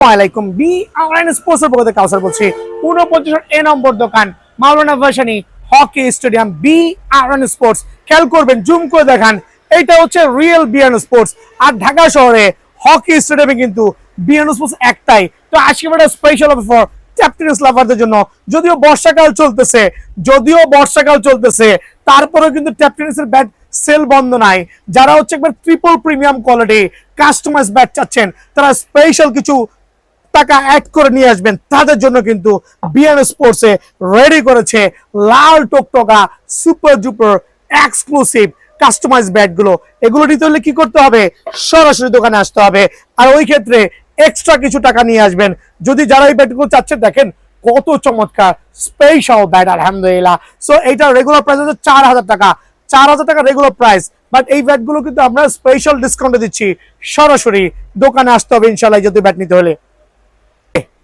আসসালামাইকুম B online sports এর পক্ষ থেকে কাউসার বলছি 49 এ নম্বর দোকান Maulana Bhasani hockey stadium B online sports. খেয়াল করবেন, জুম করে দেখান, এটা হচ্ছে রিয়েল বিএন স্পোর্টস। আর ঢাকা শহরে হকি স্টেডিয়ামে কিন্তু বিএন স্পোর্টস একটাই। তো আজকে একটা স্পেশাল অফার ট্যাপ টেনিস লাভারদের জন্য। যদিও বর্ষাকাল চলতেছে তারপরেও কিন্তু ট্যাপ টেনিসের ব্যাট সেল বন্ধ নাই। যারা হচ্ছে একবার triple premium quality customize bat চাচ্ছেন, তারা স্পেশাল কিছু টাকা অ্যাড করে নিয়ে আসবেন। তাদের জন্য কিন্তু বিএন স্পোর্টস এ রেডি করেছে লাল টকটকা super duper exclusive customise bat গুলো। এগুলো নিতে হলে কি করতে হবে? সরাসরি দোকানে আসতে হবে, আর ওই ক্ষেত্রে এক্সট্রা কিছু টাকা নিয়ে আসবেন। যদি যারা এই ব্যাটগুলো চাচ্ছেন, দেখেন কত চমৎকার স্পেশাল ব্যাট, আলহামদুলিল্লাহ। সো এইটা রেগুলার প্রাইস হচ্ছে 4000 টাকা, 4000 টাকা রেগুলার প্রাইস। বাট এই ব্যাটগুলো কিন্তু আমরা স্পেশাল ডিসকাউন্টে দিচ্ছি। সরাসরি দোকানে আসতে হবে ইনশাআল্লাহ যদি ব্যাট নিতে হলে।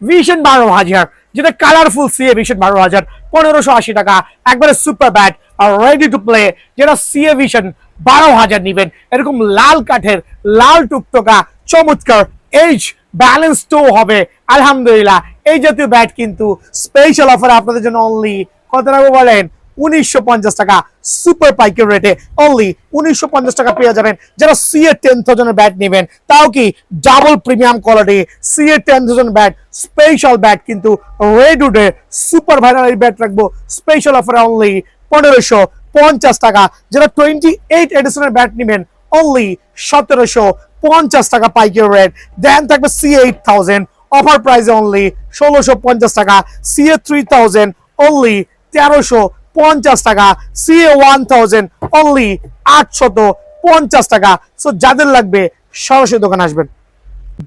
ভিশন 12,000, যেটা কালারফুল সিএ ভিশন 12,000 1580 টাকা, একবারে সুপার ব্যাট আর রেডি টু প্লে। যেটা সিএ ভিশন 12,000 নিবেন, এরকম লাল কাঠের লাল টুকটকা চমৎকার এজ ব্যালেন্স তো হবে আলহামদুলিল্লাহ। এই জাতীয় ব্যাট কিন্তু স্পেশাল অফার আপনাদের জন্য অনলি কত টাকা বলেন? 1950 টাকা সুপার পাইকারি রেটে অনলি 1950 টাকা পেয়ে যাবেন। যারা সিএ 10,000 ব্যাট নেবেন, তাও কি double premium quality CA 10,000 bat special bat কিন্তু রেডউডে সুপার ভাইরাল ব্যাট রাখবো স্পেশাল অফারে অনলি 1550 টাকা। যারা 28 এডিশনের ব্যাট নেবেন অনলি 1750 টাকা পাইকারি রেট। দেন থাকবে সিএ 8000 অফার প্রাইসে অনলি 1650 টাকা, সিএ 3000 অনলি 1350 টাকা, সিএ 1000 অনলি 850 টাকা। সো যাদের লাগবে সরাসরি দোকানে আসবেন।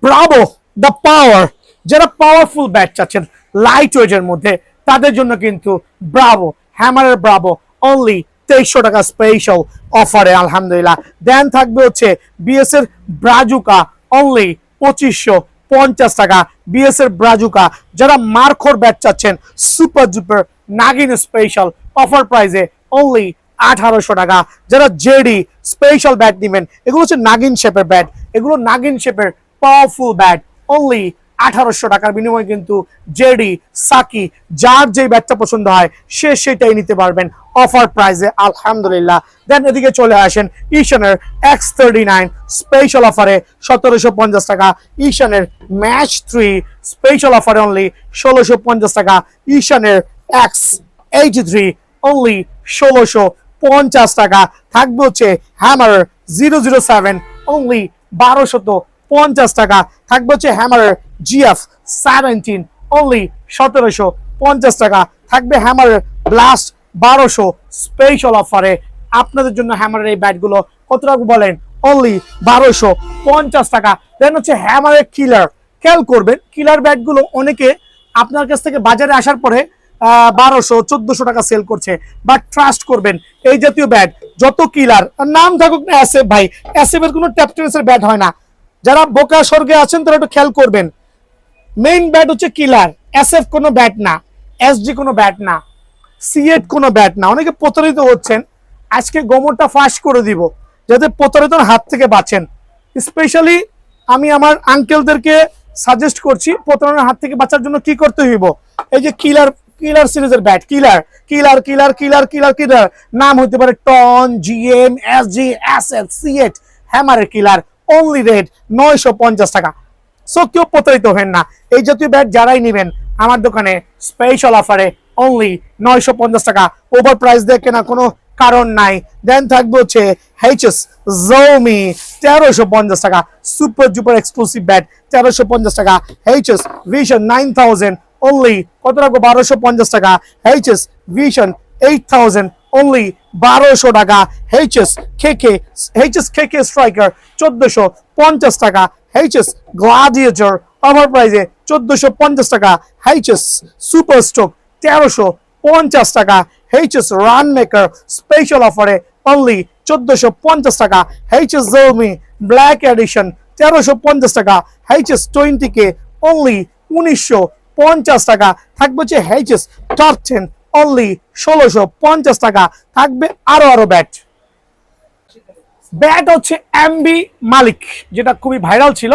ব্রাভো দ্য পাওয়ার, যারা পাওয়ারফুল ব্যাট চাচ্ছেন লাইট ওয়েটের মধ্যে, তাদের জন্য কিন্তু ব্রাভো হ্যামারের ব্রাভো অনলি 2300 টাকা স্পেশাল অফারে আলহামদুলিল্লাহ। দেন থাকবে হচ্ছে বিএস এর ব্রাজুকা অনলি 2550 টাকা, বিএস এর ব্রাজুকা। যারা মার্কোর ব্যাট চাচ্ছেন সুপার ডুপার নাগিন স্পেশাল অফার প্রাইসে অনলি 1800 টাকা। যারা জেডি স্পেশাল ব্যাট নেবেন, এগুলো হচ্ছে নাগিন শেপের ব্যাট, এগুলো নাগিন শেপের পাওয়ারফুল ব্যাট অনলি 1800 টাকার বিনিময়ে কিন্তু জেডি সাকি যার যে ব্যাটটা পছন্দ হয় সে সেটাই নিতে পারবেন অফার প্রাইসে আলহামদুলিল্লাহ। দেন এদিকে চলে আসেন ঈশানের X39 স্পেশাল অফারে 1750 টাকা, ঈশানের ম্যাচ 3 স্পেশাল অফারে অনলি 1650 টাকা, ঈশানের X83 অনলি 1650 টাকা। থাকবে হচ্ছে হ্যামার 007 অনলি 1250 টাকা, থাকবে হচ্ছে হ্যামারের GF 17 অনলি 1750 টাকা, থাকবে হ্যামারের ব্লাস্ট 1200 স্পেশাল অফারে। আপনাদের জন্য হ্যামারের এই ব্যাটগুলো কত টাকা বলেন? অনলি 1250 টাকা। দেন হচ্ছে হ্যামারের কিলার। খেয়াল করবেন, কিলার ব্যাটগুলো অনেকে আপনার কাছ থেকে বাজারে আসার পরে 1200-1400 টাকা সেল করছে। বাট ট্রাস্ট করবেন, এই জাতীয় ব্যাট যত কিলার নাম থাকুক না, এসএফ ভাই, এসএফ এর কোনো ট্যাপ টেনিসের ব্যাট হয় না। যারা বোকা স্বর্গে আছেন তারা একটু খেয়াল করবেন, মেইন ব্যাট হচ্ছে কিলার, এসএফ কোনো ব্যাট না, এসজি কোনো ব্যাট না, সিএট কোনো ব্যাট না। অনেকে প্রতারিত হচ্ছেন, আজকে গোমরটা ফাঁস করে দিব যাতে প্রতারিতর হাত থেকে বাঁচেন। স্পেশালি আমি আমার আঙ্কেলদেরকে সাজেস্ট করছি প্রতারণার হাত থেকে বাঁচার জন্য কি করতে হইব। এই যে কিলার সিরিজের ব্যাট, কিলার নাম হইতে পারে ton, GM, SG, SL, CEAT, হ্যামারের কিলার অনলি রেট 950 টাকা। সো কেউ প্রতারিত হেন না। এই জাতীয় ব্যাট যারাই নেবেন আমার দোকানে স্পেশাল অফারে অনলি 950 টাকা, ওভার প্রাইস দিয়ে কেনা কোনো কারণ নাই। দেন থাকবে হচ্ছে এইচএস জৌমি 1350 টাকা, সুপার ডুপার এক্সক্লুসিভ ব্যাট 1350 টাকা, এইচএস ভিশন 9000 অনলি কত রাখবো? 1250 টাকা, এইচএস ভিশন 8000 অনলি 1200 টাকা, এইচএস কেকে স্ট্রাইকার 1450 টাকা, এইচএস গ্লাডিয়েটর অফার প্রাইসে 1450 টাকা, এইচএস সুপার স্ট্রোক 1350 টাকা, এইচএস রান মেকার স্পেশাল অফারে অনলি 1450 টাকা, এইচএস জৌমি ব্ল্যাক এডিশন 1350 টাকা, এইচএস 20K অনলি 1950 টাকা, থাকবে হচ্ছে এইচএস টপ 10 অনলি 1650 টাকা। থাকবে আরো ব্যাট হচ্ছে এমবি মালিক, যেটা খুবই ভাইরাল ছিল,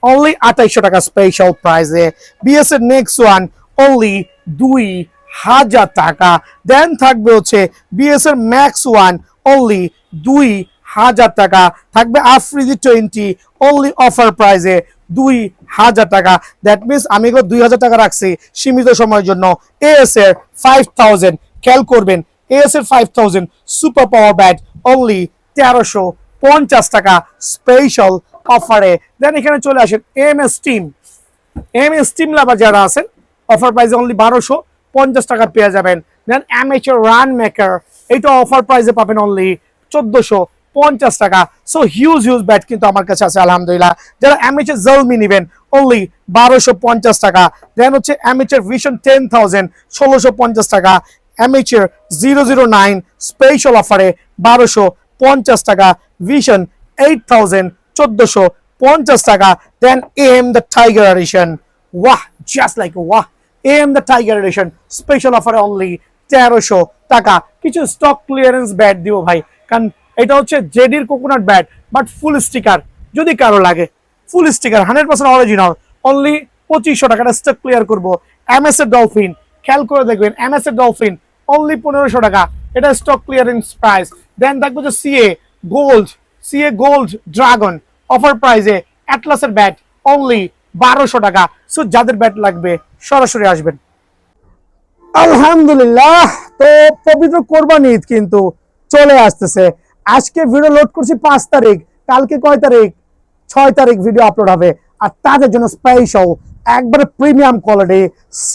অনলি 2800 টাকা স্পেশাল প্রাইসে। বিএস এর নেক্সট ওয়ান অনলি 2000 টাকা। দেন থাকবে হচ্ছে বিএস এর ম্যাক্স ওয়ান অনলি 2000 টাকা। থাকবে আফ্রিদি 20 অনলি অফার প্রাইসে 2000 টাকা। দ্যাট মিনস আমি 2000 টাকা রাখছি সীমিত সময়ের জন্য। এএস এর 5000 খেয়াল করবেন, এএস এর 5000 সুপার পাওয়ার ব্যাট অনলি 1350 টাকা স্পেশাল অফারে। দেন এখানে চলে আসেন এমএস টিম। এমএস টিম লাভার যারা আছেন অফার প্রাইসে অনলি 1250 টাকা পেয়ে যাবেন। দেন অ্যামেচার রান মেকার এটা অফার প্রাইসে পাবেন অনলি 1450 টাকা। সো হিউজ ব্যাট কিন্তু আমার কাছে আছে আলহামদুলিল্লাহ। যারা অ্যামেচার জলমি নেবেন অনলি 1250 টাকা। দেন হচ্ছে অ্যামেচার ভিশন 10000 1650 টাকা। অ্যামেচার 009 স্পেশাল অফারে 1250 টাকা। ভিশন 8000 1450 টাকা। Then M the tiger edition, ওয়াহ জাস্ট লাইক ওয়াহ, M the tiger edition special অফারে অনলি 1300 টাকা। কিছু স্টক ক্লিয়ারেন্স ব্যাট দিব ভাই, কারণ এটা হচ্ছে জেডির coconut bat but full sticker, যদি কারো লাগে ফুল স্টিকার 100% অরিজিনাল অনলি 2500 টাকা স্টক ক্লিয়ার করবো। এমএস এর ডলফিন খেয়াল করে দেখবেন, এমএস এর ডলফিন অনলি 1500 টাকা, এটা স্টক ক্লিয়ারেন্স প্রাইস। দেন থাকবে যে সিএ গোল্ড ড্রাগন অফার প্রাইসে অ্যাটলাসের ব্যাট অনলি 1200 টাকা। সো যাদের ব্যাট লাগবে সরাসরি আসবেন। আলহামদুলিল্লাহ, তো পবিত্র কোরবানি ঈদ কিন্তু চলে আসতেছে। আজকে ভিডিও লোড করছি 5 তারিখ, কালকে কয় তারিখ? 6 তারিখ ভিডিও আপলোড হবে। আর তাদের জন্য স্পেশাল একবারে premium quality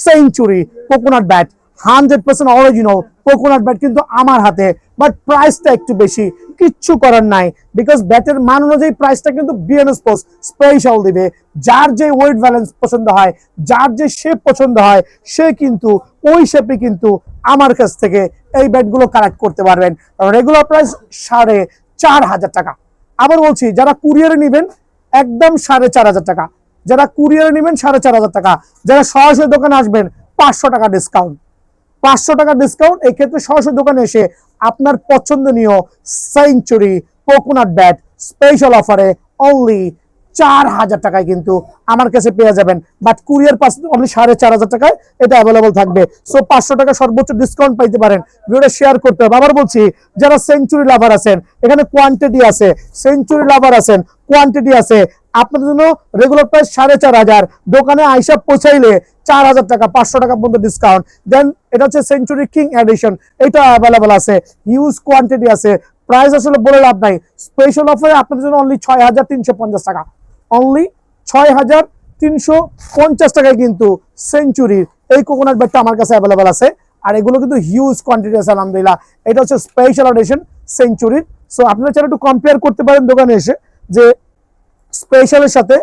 century coconut bat 100% original coconut bat কিন্তু আমার হাতে, বাট প্রাইসটা একটু বেশি, কিচ্ছু করার নাই, বিকজ ব্যাটের মান অনুযায়ী প্রাইসটা কিন্তু বিএনএস পোস্ট স্পেশাল দিবে। যার যে ওয়েট ব্যালেন্স পছন্দ হয়, যার যে শেপ পছন্দ হয়, সে কিন্তু ওই শেপে কিন্তু আমার কাছ থেকে এই ব্যাটগুলো কালেক্ট করতে পারবেন। রেগুলার প্রাইস 4500 টাকা। আবার বলছি, যারা কুরিয়ারে নেবেন একদম 4500 টাকা, যারা কুরিয়ারে নেবেন 4500 টাকা, যারা সরাসরি দোকানে আসবেন 500 টাকা ডিসকাউন্ট, 500 টাকা ডিসকাউন্ট। এই ক্ষেত্রে সরাসরি দোকানে এসে আপনার পছন্দনীয় সেঞ্চুরি কোকোনাট ব্যাট স্পেশাল অফারে অনলি 4000 টাকায় কিন্তু আমার কাছে পেয়ে যাবেন। বাট কুরিয়ার পাস অনলি 4500 টাকায় এটা অ্যাভেলেবল থাকবে। সো 500 টাকা সর্বোচ্চ ডিসকাউন্ট পাইতে পারেন। ভিডিওটা শেয়ার করতে হবে। আবার বলছি, যারা সেঞ্চুরি লাভার আছেন, এখানে কোয়ান্টিটি আছে, সেঞ্চুরি লাভার আছেন, কোয়ান্টিটি আছে, আপনাদের জন্য রেগুলার প্রাইস 4500, দোকানে আইসা পৌঁছাইলে 4000 টাকা, 500 টাকা পর্যন্ত ডিসকাউন্ট। দেন এটা হচ্ছে সেঞ্চুরি কিং এডিশন, এটা অ্যাভেলেবল আছে, হিউজ কোয়ান্টিটি আছে। প্রাইস আসলে বলে লাভ নাই, স্পেশাল অফারে আপনাদের জন্য অনলি 6350 টাকা, অনলি 6350 টাকায় কিন্তু সেঞ্চুরির এই কোকোনাট ব্যাটটা আমার কাছে অ্যাভেলেবল আছে। আর এগুলো কিন্তু হিউজ কোয়ান্টিটি আছে আলহামদুলিল্লাহ। এটা হচ্ছে স্পেশাল এডিশন সেঞ্চুরির। সো আপনারা চাইলে একটু কম্পেয়ার করতে পারেন দোকানে এসে, যে স্পেশালের সাথে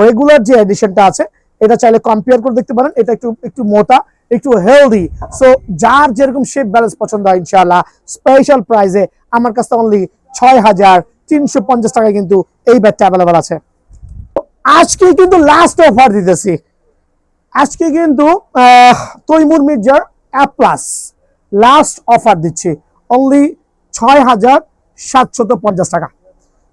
রেগুলার যে এডিশনটা আছে এটা চাইলে কম্পেয়ার করে দেখতে পারেন। এটা একটু মোটা, একটু হেলদি। সো যার যেরকম শেপ ব্যালেন্স পছন্দ হয় ইনশাআল্লাহ স্পেশাল প্রাইসে আমার কাছে অনলি 6350 টাকায় কিন্তু এই ব্যাটটা অ্যাভেলেবল আছে। আজকে কিন্তু লাস্ট অফার দিতেছি, আজকে কিন্তু তৈমুর মির্জার অ্যাপ প্লাস লাস্ট অফার দিচ্ছি অনলি 6750 টাকা,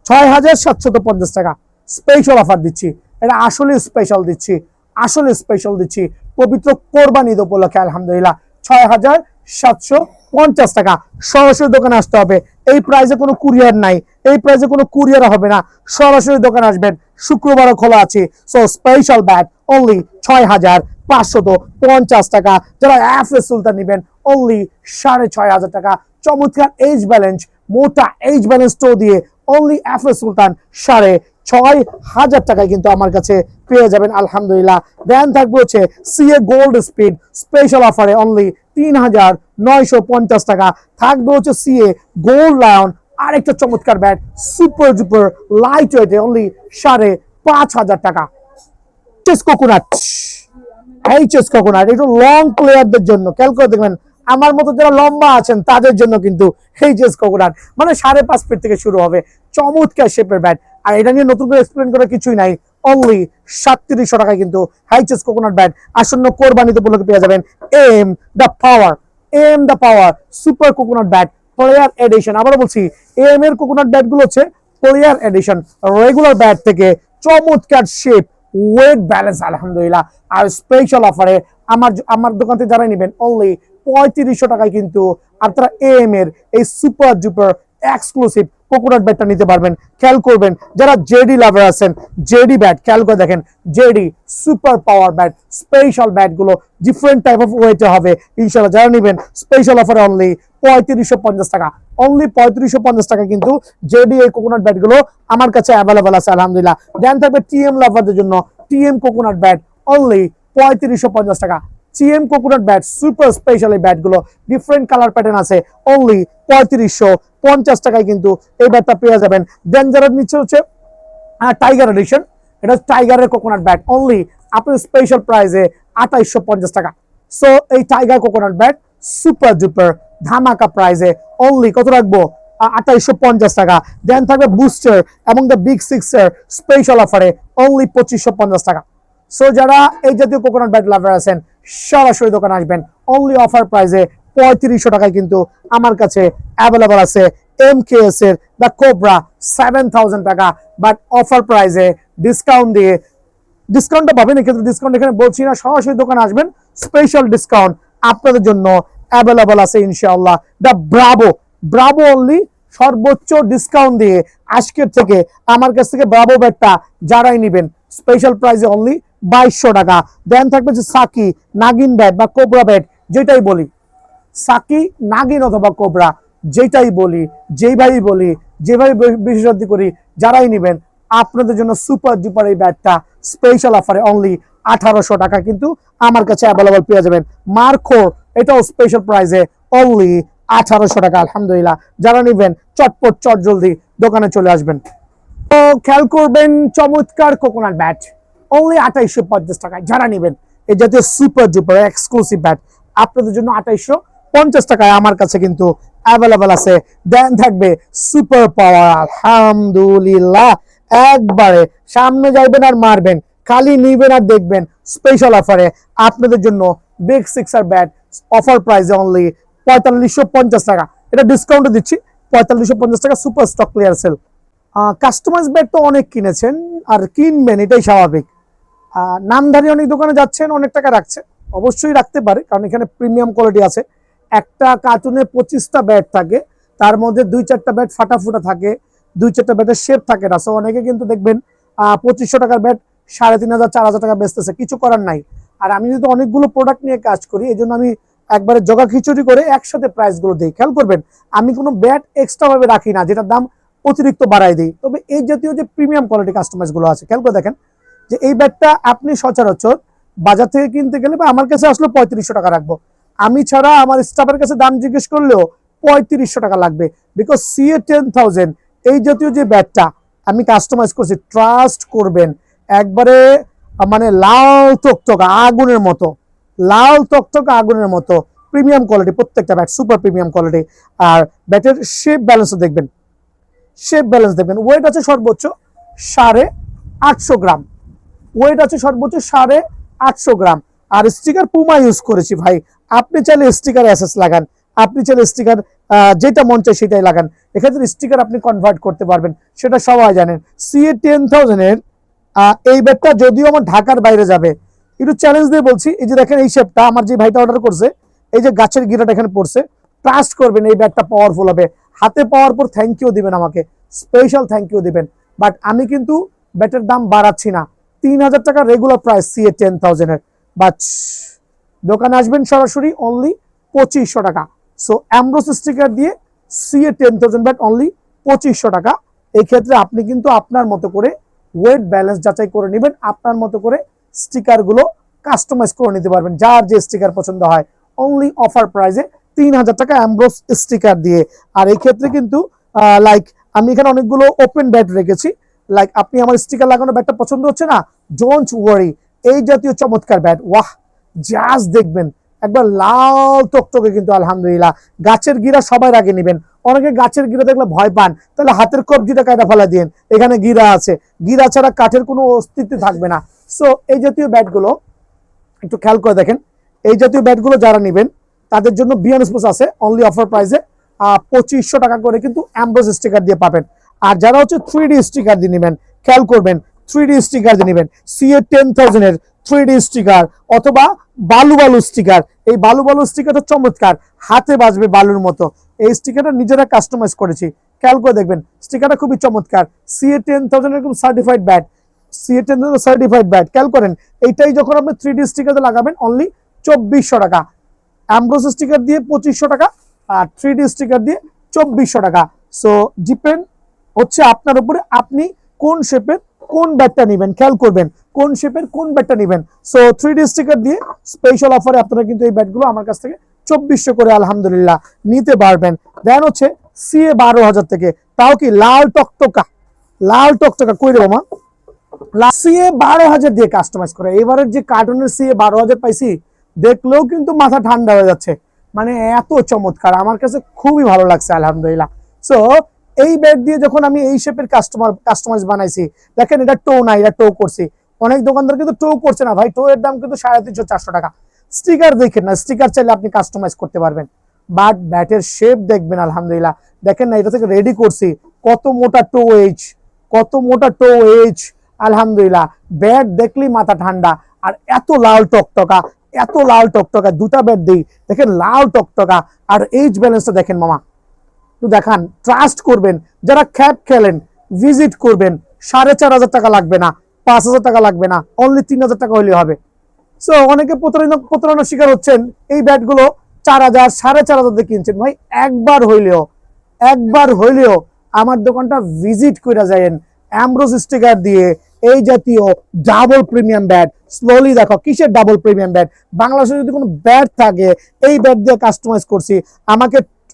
6750 টাকা স্পেশাল অফার দিচ্ছি। এটা আসলে স্পেশাল দিচ্ছি, আসলে স্পেশাল দিচ্ছি পবিত্র কোরবানি ঈদ উপলক্ষে আলহামদুলিল্লাহ। 6750 টাকা, সরাসরি দোকানে আসতে হবে। এই প্রাইসে কোনো কুরিয়ার নাই, এই প্রাইসে কোনো কুরিয়ার হবে না, সরাসরি দোকানে আসবেন। শুক্রবারও খোলা আছে। সো স্পেশাল ব্যাট অনলি 6550 টাকা। যারা এফএস সুলতান নেবেন অনলি 6500 টাকা। চমৎকার এইচ ব্যালেন্স, মোটা এইচ ব্যালেন্স টো দিয়ে অনলি এফএস সুলতান 6500 টাকায় কিন্তু আমার কাছে পেয়ে যাবেন আলহামদুলিল্লাহ। দেন থাকবে হচ্ছে সিএ গোল্ড স্পিড স্পেশাল অফারে অনলি 3950 টাকা। থাকবে হচ্ছে সিএ গোল্ড লায়ন, আরেকটা চমৎকার ব্যাট সুপার ডুপার লাইট ওয়েটে অনলি 5500 টাকা। কোকোনাট, এইচএস কোকোনাট একটু লং প্লেয়ারদের জন্য, খেয়াল করে দেখবেন আমার মতো যারা লম্বা আছেন তাদের জন্য কিন্তু এইচএস কোকোনাট, মানে 5.5 ফিট থেকে শুরু হবে, চমৎকার শেপের ব্যাট। আর এটা নিয়ে নতুন করে এক্সপ্লেন করার কিছুই নাই, অনলি 3700 টাকায় কিন্তু এইচএস কোকোনাট ব্যাট আসন্ন কোরবানিতে উপলক্ষে পেয়ে যাবেন। Am the power super coconut bat player addition. আবার বলছি, এম এর কোকোনাট ব্যাট গুলো হচ্ছে প্লেয়ার এডিশন, রেগুলার ব্যাট থেকে চমৎকার শেপ, ওয়েট ব্যালেন্স আলহামদুলিল্লাহ। আর স্পেশাল অফারে আমার দোকান থেকে যারা নেবেন অনলি 3500 টাকায় কিন্তু আপনারা AM এর এই সুপার ডুপার এক্সক্লুসিভ কোকোনাট ব্যাটটা নিতে পারবেন। খেয়াল করবেন যারা জেডি লাভার আছেন, জেডি ব্যাট খেয়াল করে দেখেন, JD super power bat, special bat গুলো ডিফারেন্ট টাইপ অফ ওয়েটে হবে ইনশাআল্লাহ। যারা নেবেন স্পেশাল অফারে অনলি 3550 টাকা, অনলি 3550 টাকা কিন্তু জেডি এই কোকোনাট ব্যাট গুলো আমার কাছে অ্যাভেলেবল আছে আলহামদুলিল্লাহ। দেন থাকবে টিএম লাভারদের জন্য টিএম কোকোনাট ব্যাট অনলি 3550 টাকা। TM coconut bat super special এই ব্যাট গুলো ডিফারেন্ট কালার প্যাটার্ন আছে, অনলি 3550 টাকায় কিন্তু এই ব্যাটটা পেয়ে যাবেন। দেন যারা নিচ্ছে হচ্ছে টাইগার এডিশন, এটা টাইগারের কোকোনাট ব্যাট অনলি আপনার স্পেশাল প্রাইসে 2850 টাকা। সো এই tiger coconut bat super duper ধামাকা প্রাইসে অনলি কত রাখবো, 2850 টাকা। দেন থাকবে বুস্টার এবং দ্য বিগ সিক্সের স্পেশাল অফারে অনলি 2550 টাকা। সো যারা এই জাতীয় কোকোনাট ব্যাট লাভার আছেন সরাসরি দোকানে আসবেন, অনলি অফার প্রাইসে 3500 টাকায় কিন্তু আমার কাছে অ্যাভেলেবল আছে MKS এর দ্য কোবরা 7000 টাকা, বাট অফার প্রাইসে ডিসকাউন্ট দিয়ে, ডিসকাউন্টটা পাবেন এক্ষেত্রে, ডিসকাউন্ট এখানে বলছি না, সরাসরি দোকানে আসবেন, স্পেশাল ডিসকাউন্ট আপনাদের জন্য অ্যাভেলেবল আছে ইনশাআল্লাহ। দ্য ব্রাভো, ব্রাভো অনলি সর্বোচ্চ ডিসকাউন্ট দিয়ে আজকের থেকে আমার কাছ থেকে ব্রাভো ব্যাটটা যারাই নেবেন স্পেশাল প্রাইসে অনলি 2200 টাকা। দেন থাকবে যে সাকি নাগিন ব্যাট বা কোবরা ব্যাট, যেটাই বলি সাকি নাগিন অথবা কোবরা যেটাই বলি, যেভাবেই বলি, যেভাবে বিশেষজ্ঞ করি, যারাই নেবেন আপনাদের জন্য সুপার ডুপার এই ব্যাটটা স্পেশাল অফারে অনলি 1800 টাকা কিন্তু আমার কাছে অ্যাভেলেবল পেয়ে যাবেন। মার্কো এটাও স্পেশাল প্রাইসে অনলি 1800 টাকা আলহামদুলিল্লাহ। যারা নেবেন চটপট চট জলদি দোকানে চলে আসবেন। তো খেয়াল করবেন চমৎকার কোকোনাট ব্যাট অনলি 2850 টাকায় যারা নেবেন এই জাতীয় সুপার ডুপার এক্সক্লুসিভ ব্যাট আপনাদের জন্য 2850 টাকায় আমার কাছে কিন্তু অ্যাভেলেবল আছে। দেন থাকবে সুপার পাওয়ার আলহামদুলিল্লাহ, একবারে সামনে যাইবেন আর মারবেন, খালি নিবেন আর দেখবেন স্পেশাল অফারে আপনাদের জন্য বিগ সিক্সার ব্যাট অফার প্রাইসে অনলি 4550 টাকা। এটা ডিসকাউন্টে দিচ্ছি 4550 টাকা, super stock clear sale. Customize bat তো অনেক কিনেছেন আর কিনবেন, এটাই স্বাভাবিক। নামধারী অনেক দোকানে যাচ্ছেন, অনেক টাকা রাখছে, অবশ্যই রাখতে পারে কারণ এখানে প্রিমিয়াম কোয়ালিটি আছে। একটা কার্টুনে 25টা ব্যাট থাকে, তার মধ্যে 2-4টা ব্যাট ফাটা ফুটা থাকে, 2-4টা ব্যাটের শেপ থাকে না। সো অনেকে কিন্তু দেখবেন 2500 টাকার ব্যাট 3500-4000 টাকা বেচতেছে, কিছু করার নাই। আর আমি যদি অনেকগুলো প্রোডাক্ট নিয়ে কাজ করি এই জন্য আমি একবারে জগা খিচুড়ি করে একসাথে প্রাইসগুলো দিই। খেয়াল করবেন আমি কোনো ব্যাট এক্সট্রা ভাবে রাখি না যেটার দাম অতিরিক্ত বাড়াই দিই। তবে এই জাতীয় যে প্রিমিয়াম কোয়ালিটি কাস্টমাইজ গুলো আছে খেয়াল করে দেখেন যে এই ব্যাটটা আপনি সচরাচর বাজার থেকে কিনতে গেলে বা আমার কাছে আসলে 3500 টাকা রাখবো, আমি ছাড়া আমার স্টাফের কাছে দাম জিজ্ঞেস করলেও 3500 টাকা লাগবে। বিকজ CA10000 এই জাতীয় যে ব্যাটটা আমি কাস্টমাইজ করছি, ট্রাস্ট করবেন একবারে মানে লাল টকটকা আগুনের মতো, লাল টকটকা আগুনের মতো প্রিমিয়াম কোয়ালিটি প্রত্যেকটা ব্যাট, সুপার প্রিমিয়াম কোয়ালিটি। আর ব্যাটের শেপ ব্যালেন্স দেখবেন, শেপ ব্যালেন্স দেখবেন। ওয়েট আছে সর্বোচ্চ 850 গ্রাম, ওয়েট আছে সর্বোচ্চ 850 গ্রাম। আর স্টিকার পুমা ইউজ করেছি ভাই, আপনি চাইলে স্টিকার অ্যাসেস লাগান, আপনি চাইলে স্টিকার যেটা মন চায় সেটাই লাগান, এক্ষেত্রে স্টিকার আপনি কনভার্ট করতে পারবেন, সেটা সবাই জানেন। CA10000 এর এই ব্যাটটা যদিও আমার ঢাকার বাইরে যাবে, একটু চ্যালেঞ্জ দিয়ে বলছি, এই যে দেখেন এই শেপটা আমার যে ভাইটা অর্ডার করছে, এই যে গাছের গিরাটা এখানে পড়ছে, ট্রাস্ট করবেন এই ব্যাটটা পাওয়ারফুল হবে। হাতে পাওয়ার পর থ্যাংক ইউ দিবেন, আমাকে স্পেশাল থ্যাংক ইউ দিবেন। বাট আমি কিন্তু ব্যাটের দাম বাড়াচ্ছি না, 3000 টাকা রেগুলার প্রাইস CA10000 এর, বাট দোকানে আসবেন সরাসরি অনলি 2500 টাকা। সো অ্যামব্রোস স্টিকার দিয়ে CA10000 ব্যাট অনলি 2500 টাকা। এই ক্ষেত্রে আপনি কিন্তু আপনার মতো করে ওয়েট ব্যালেন্স যাচাই করে নেবেন, আপনার মতো করে স্টিকার গুলো কাস্টমাইজ করে নিতে পারবেন, যার যে স্টিকার পছন্দ হয়। অনলি অফার প্রাইসে 3000 টাকা অ্যামব্রোস স্টিকার দিয়ে। আর এই ক্ষেত্রে কিন্তু লাইক আমি এখানে অনেকগুলো ওপেন ব্যাট রেখেছি, লাইক আপনি আমার স্টিকার লাগানো ব্যাটটা পছন্দ হচ্ছে না, ডোন্ট ওয়ারি, এই জাতীয় চমৎকার ব্যাট ওয়াহ জাস্ট দেখবেন একবার লাল টকটকে কিন্তু আলহামদুলিল্লাহ। গাছের গিরা সবাই আগে নেবেন, অনেকে গাছের গিরা দেখলে ভয় পান, তাহলে হাতের কবজিটা কায়দা ফেলা দিন, এখানে গিরা আছে, গিরা ছাড়া কাঠের কোনো অস্তিত্ব থাকবে না। সো এই জাতীয় ব্যাটগুলো একটু খেয়াল করে দেখেন, এই জাতীয় ব্যাটগুলো যারা নেবেন তাদের জন্য বিয়ানস্পোস আছে অনলি অফার প্রাইসে 2500 টাকা করে কিন্তু অ্যামব্রোস স্টিকার দিয়ে পাবেন। আর যারা হচ্ছে 3D স্টিকার দিয়ে নেবেন খেয়াল করবেন 3D স্টিকার যে নেবেন, CA 10,000 এর 3D স্টিকার অথবা বালু বালু স্টিকার। এই বালু বালু স্টিকারটা চমৎকার, হাতে বাজবে বালুর মতো। এই স্টিকারটা নিজেরা কাস্টমাইজ করেছি, খেয়াল করে দেখবেন স্টিকারটা খুবই চমৎকার। CA 10,000 এরকম certified bat, CA 10,000 certified bat. খেয়াল করেন এইটাই যখন আপনি 3D স্টিকারে লাগাবেন অনলি 2400 টাকা, অ্যামব্রোস স্টিকার দিয়ে 2500 টাকা, আর 3D স্টিকার দিয়ে 2400 টাকা। সো ডিপেন্ড হচ্ছে আপনার উপরে, আপনি কোন শেপের কোন ব্যাটটা নেবেন, খেয়াল করবেন কোন শেপের কোন ব্যাটটা নেবেন। সো 3D স্টিকার দিয়ে স্পেশাল অফারে আপনারা কিন্তু এই ব্যাটগুলো আমার কাছ থেকে 2400 করে আলহামদুলিল্লাহ নিতে পারবেন। দেন হচ্ছে CA 12,000 থেকে, তাও কি লাল টকটকা, লাল টকটকা কই রে মামা, CA 12,000 দিয়ে কাস্টমাইজ করে। এবারের যে কার্টুনের CA 12,000 পাইছি, দেখলেও কিন্তু মাথা ঠান্ডা হয়ে যাচ্ছে, মানে এত চমৎকার, আমার কাছে খুবই ভালো লাগছে আলহামদুলিল্লাহ। সো এই ব্যাট দিয়ে যখন আমি এই শেপের কাস্টমাইজ বানাইছি, দেখেন এটা টো নাই, এটা টো করছি। অনেক দোকানদার কিন্তু টো করছে না ভাই, টো এর দাম কিন্তু 350-400 টাকা। স্টিকার দেখেন না, স্টিকার চাইলে আপনি কাস্টমাইজ করতে পারবেন, বাট ব্যাটের শেপ দেখবেন আলহামদুলিল্লাহ। দেখেন না, এটা থেকে রেডি করছি, কত মোটা টো এজ, কত মোটা টো এজ আলহামদুলিল্লাহ। ব্যাট দেখলেই মাথা ঠান্ডা, আর এত লাল টকটকা, এত লাল টকটকা। দুটা ব্যাট দিই, দেখেন লাল টকটকা, আর এইচ ব্যালেন্সটা দেখেন মামা, একটু দেখান, ট্রাস্ট করবেন। যারা খ্যাপ খেলেন ভিজিট করবেন, 4,500 টাকা লাগবে না, 5,000 টাকা লাগবে না, অনলি 3,000 টাকা হলে হবে। সো অনেকে প্রতারণার শিকার হচ্ছেন, এই ব্যাটগুলো 4,000 4,500 দিয়ে কিনছেন। ভাই একবার হইলেও আমার দোকানটা ভিজিট করে যায়েন, অ্যামব্রোস স্টিকার দিয়ে এই জাতীয় ডাবল প্রিমিয়াম ব্যাট। স্লোলি দেখো কিসের ডাবল প্রিমিয়াম ব্যাট, বাংলাদেশে যদি কোনো ব্যাট থাকে এই ব্যাট দিয়ে কাস্টমাইজ করছি।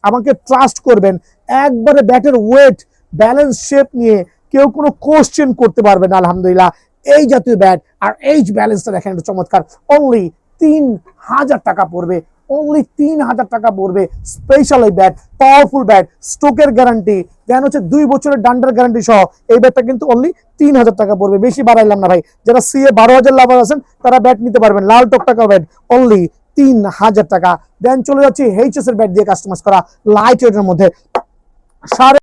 আমাকে ট্রাস্ট করবেন, একবারে ব্যাটের ওয়েট ব্যালেন্স শেপ নিয়ে কেউ কোনো কোশ্চেন করতে পারবে না আলহামদুলিল্লাহ। এই জাতীয় ব্যাট আর এইচ ব্যালেন্সটা দেখেন একটু চমৎকার, অনলি 3,000 টাকা পড়বে, অনলি 3,000 টাকা পড়বে। স্পেশাল এই ব্যাট, পাওয়ারফুল ব্যাট, স্টোকের গ্যারান্টি, দেন হচ্ছে 2 বছরের ডান্ডার গ্যারান্টি সহ এই ব্যাটটা কিন্তু অনলি 3,000 টাকা পড়বে। বেশি বাড়াইলাম না ভাই, যারা CA 12,000 লাভার আছেন তারা ব্যাট নিতে পারবেন, লাল টকটকা ব্যাট অনলি 3,000 টাকা। দেন চলে যাচ্ছি HS এর ব্যাট দিয়ে কাস্টমাইজ করা লাইট ওয়েটের মধ্যে,